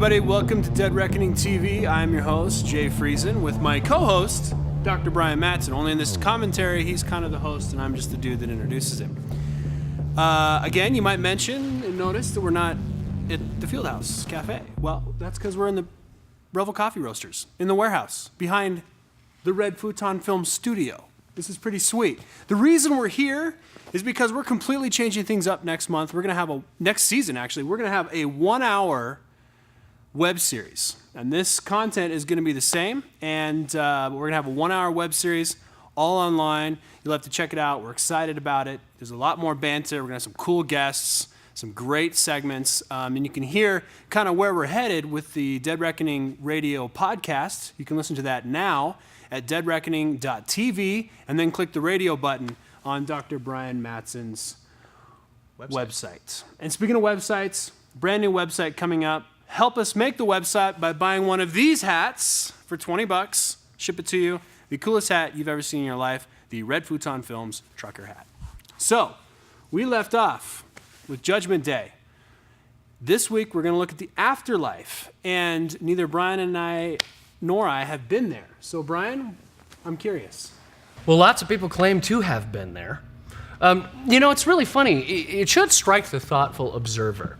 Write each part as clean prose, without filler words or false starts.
everybody. Welcome to Dead Reckoning TV. I'm your host, Jay Friesen, with my co-host, Dr. Brian Mattson. Only in this commentary, he's kind of the host, and I'm just the dude that introduces him. Again, you might mention and notice that we're not at the Fieldhouse Cafe. Well, that's because we're in the Revel Coffee Roasters, in the warehouse, behind the Red Futon Film Studio. This is pretty sweet. The reason we're here is because we're completely changing things up next month. We're going to have next season, actually, we're going to have a 1-hour web series. And this content is going to be the same, and we're going to have a 1-hour web series all online. You'll have to check it out. We're excited about it. There's a lot more banter. We're going to have some cool guests, some great segments, and you can hear kind of where we're headed with the Dead Reckoning radio podcast. You can listen to that now at deadreckoning.tv, and then click the radio button on Dr. Brian Mattson's website. And speaking of websites, brand new website coming up. Help us make the website by buying one of these hats for $20. Ship it to you. The coolest hat you've ever seen in your life, the Red Futon Films trucker hat. So, we left off with Judgment Day. This week, we're going to look at the afterlife. And neither Brian and I nor I have been there. So, Brian, I'm curious. Well, lots of people claim to have been there. It's really funny. It should strike the thoughtful observer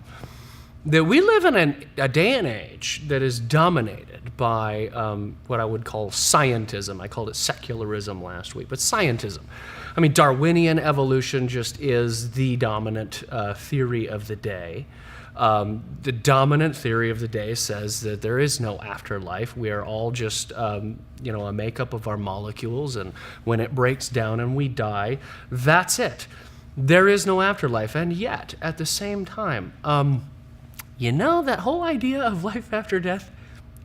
that we live in a day and age that is dominated by what I would call scientism. I called it secularism last week, but scientism. I mean, Darwinian evolution just is the dominant theory of the day. The dominant theory of the day says that there is no afterlife. We are all just, a makeup of our molecules, and when it breaks down and we die, that's it. There is no afterlife, and yet, at the same time, that whole idea of life after death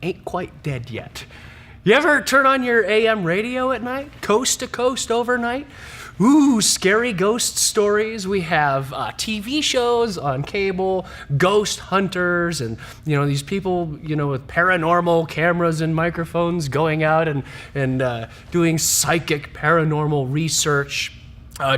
ain't quite dead yet. You ever turn on your AM radio at night, coast to coast overnight? Ooh, scary ghost stories. We have TV shows on cable, ghost hunters, and these people with paranormal cameras and microphones going out and doing psychic paranormal research.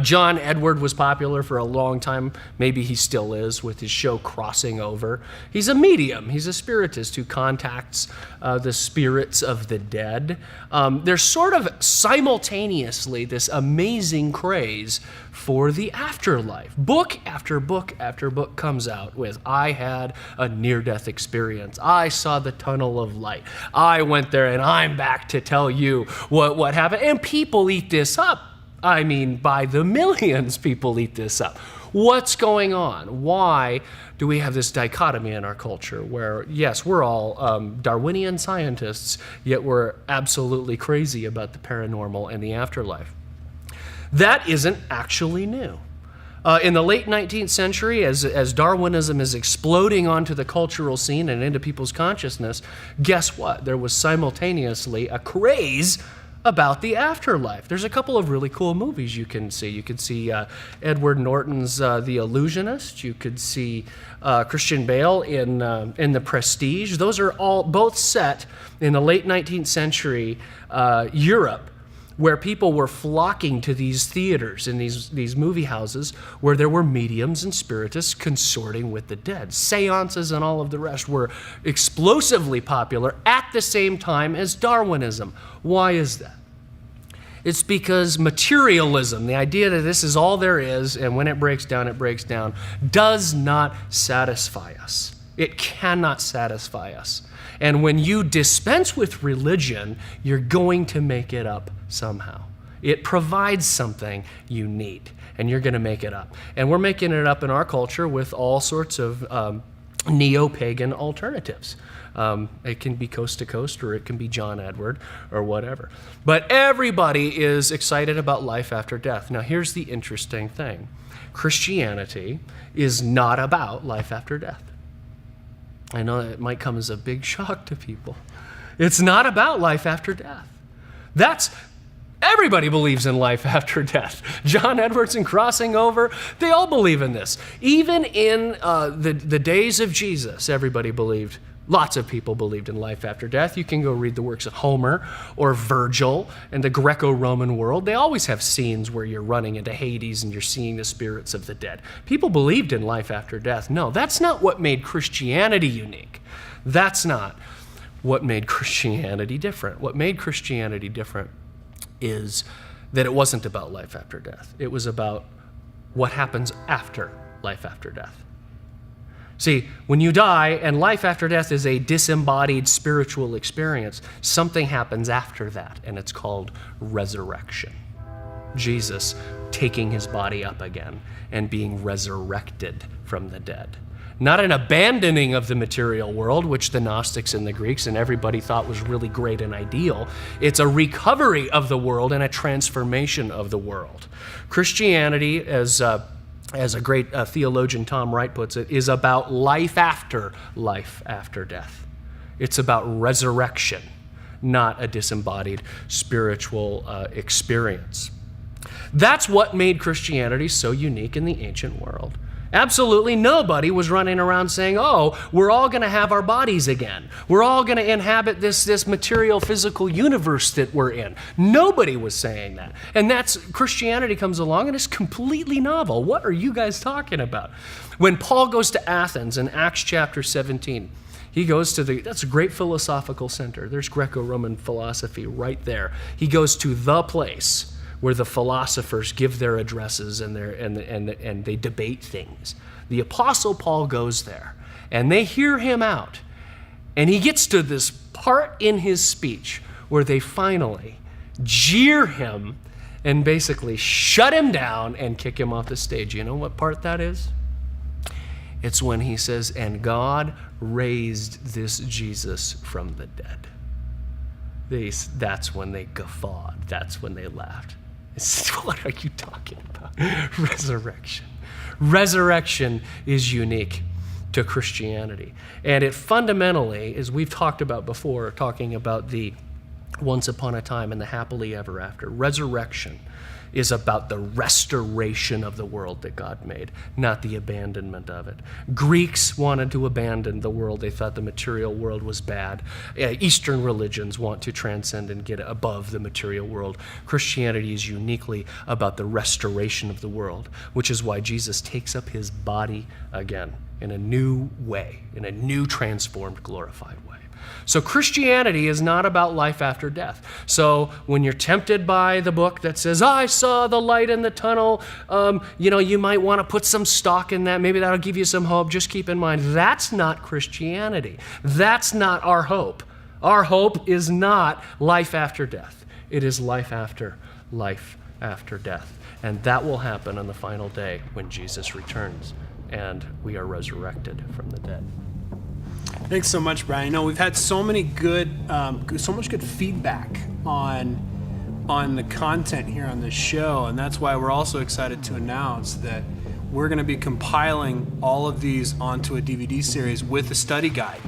John Edward was popular for a long time. Maybe he still is with his show Crossing Over. He's a medium. He's a spiritist who contacts the spirits of the dead. There's sort of simultaneously this amazing craze for the afterlife. Book after book after book comes out with, I had a near-death experience. I saw the tunnel of light. I went there and I'm back to tell you what happened. And people eat this up. I mean, by the millions, people eat this up. What's going on? Why do we have this dichotomy in our culture where, yes, we're all Darwinian scientists, yet we're absolutely crazy about the paranormal and the afterlife? That isn't actually new. In the late 19th century, as Darwinism is exploding onto the cultural scene and into people's consciousness, guess what? There was simultaneously a craze about the afterlife. There's a couple of really cool movies you can see. You could see Edward Norton's The Illusionist. You could see Christian Bale in The Prestige. Those are both set in the late 19th century Europe, where people were flocking to these theaters and these movie houses where there were mediums and spiritists consorting with the dead. Seances and all of the rest were explosively popular at the same time as Darwinism. Why is that? It's because materialism, the idea that this is all there is, and when it breaks down, does not satisfy us. It cannot satisfy us. And when you dispense with religion, you're going to make it up somehow. It provides something you need, and you're going to make it up. And we're making it up in our culture with all sorts of neo-pagan alternatives. It can be coast to coast, or it can be John Edward, or whatever. But everybody is excited about life after death. Now, here's the interesting thing. Christianity is not about life after death. I know it might come as a big shock to people. It's not about life after death. Everybody believes in life after death. John Edwards and Crossing Over, they all believe in this. Even in the days of Jesus, lots of people believed in life after death. You can go read the works of Homer or Virgil and the Greco-Roman world. They always have scenes where you're running into Hades and you're seeing the spirits of the dead. People believed in life after death. No, that's not what made Christianity unique. That's not what made Christianity different. What made Christianity different is that it wasn't about life after death. It was about what happens after life after death. See, when you die, and life after death is a disembodied spiritual experience, something happens after that, and it's called resurrection. Jesus taking his body up again and being resurrected from the dead. Not an abandoning of the material world, which the Gnostics and the Greeks and everybody thought was really great and ideal. It's a recovery of the world and a transformation of the world. Christianity, as a great theologian Tom Wright puts it, is about life after death. It's about resurrection, not a disembodied spiritual experience. That's what made Christianity so unique in the ancient world. Absolutely nobody was running around saying, oh, we're all going to have our bodies again. We're all going to inhabit this material, physical universe that we're in. Nobody was saying that. And Christianity comes along and it's completely novel. What are you guys talking about? When Paul goes to Athens in Acts chapter 17, he goes to that's a great philosophical center. There's Greco-Roman philosophy right there. He goes to the place where the philosophers give their addresses and they debate things. The Apostle Paul goes there, and they hear him out. And he gets to this part in his speech where they finally jeer him and basically shut him down and kick him off the stage. You know what part that is? It's when he says, and God raised this Jesus from the dead. That's when they guffawed. That's when they laughed. What are you talking about? Resurrection. Resurrection is unique to Christianity. And it fundamentally, as we've talked about before, talking about the once upon a time and the happily ever after, resurrection is about the restoration of the world that God made, not the abandonment of it. Greeks wanted to abandon the world. They thought the material world was bad. Eastern religions want to transcend and get above the material world. Christianity is uniquely about the restoration of the world, which is why Jesus takes up his body again in a new way, in a new transformed, glorified way. So Christianity is not about life after death. So when you're tempted by the book that says, I saw the light in the tunnel, you might want to put some stock in that. Maybe that'll give you some hope. Just keep in mind, that's not Christianity. That's not our hope. Our hope is not life after death. It is life after death. And that will happen on the final day when Jesus returns and we are resurrected from the dead. Thanks so much, Brian. We've had so much good feedback on the content here on this show, and that's why we're also excited to announce that we're going to be compiling all of these onto a DVD series with a study guide.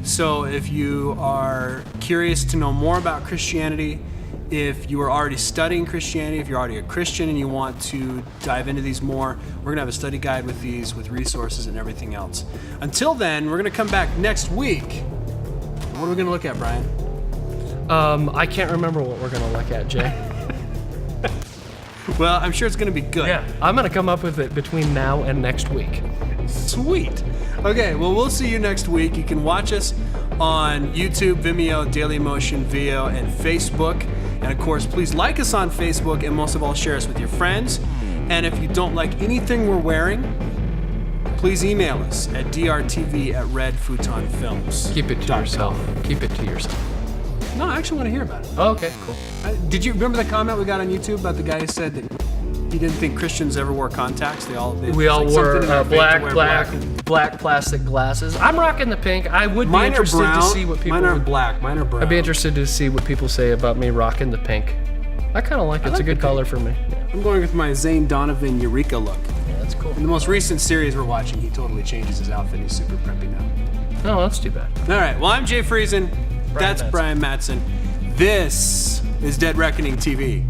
So if you are curious to know more about Christianity, if you are already studying Christianity, if you're already a Christian and you want to dive into these more, we're going to have a study guide with these, with resources and everything else. Until then, we're going to come back next week. What are we going to look at, Brian? I can't remember what we're going to look at, Jay. Well, I'm sure it's going to be good. Yeah, I'm going to come up with it between now and next week. Sweet. Okay, well, we'll see you next week. You can watch us on YouTube, Vimeo, Dailymotion, Veo, and Facebook. And of course, please like us on Facebook, and most of all, share us with your friends. And if you don't like anything we're wearing, please email us at drtv@redfutonfilms. Keep it to yourself. Keep it to yourself. No, I actually want to hear about it. Oh, okay, cool. Did you remember the comment we got on YouTube about the guy who said that he didn't think Christians ever wore contacts? We all wore black plastic glasses. I'm rocking the pink. I would be interested to see what people. Mine are black. Mine are brown. I'd be interested to see what people say about me rocking the pink. I kind of like it. It's a good color for me. Yeah. I'm going with my Zane Donovan Eureka look. Yeah, that's cool. In the most recent series we're watching, he totally changes his outfit. He's super preppy now. Oh, that's too bad. All right. Well, I'm Jay Friesen. That's Brian Mattson. This is Dead Reckoning TV.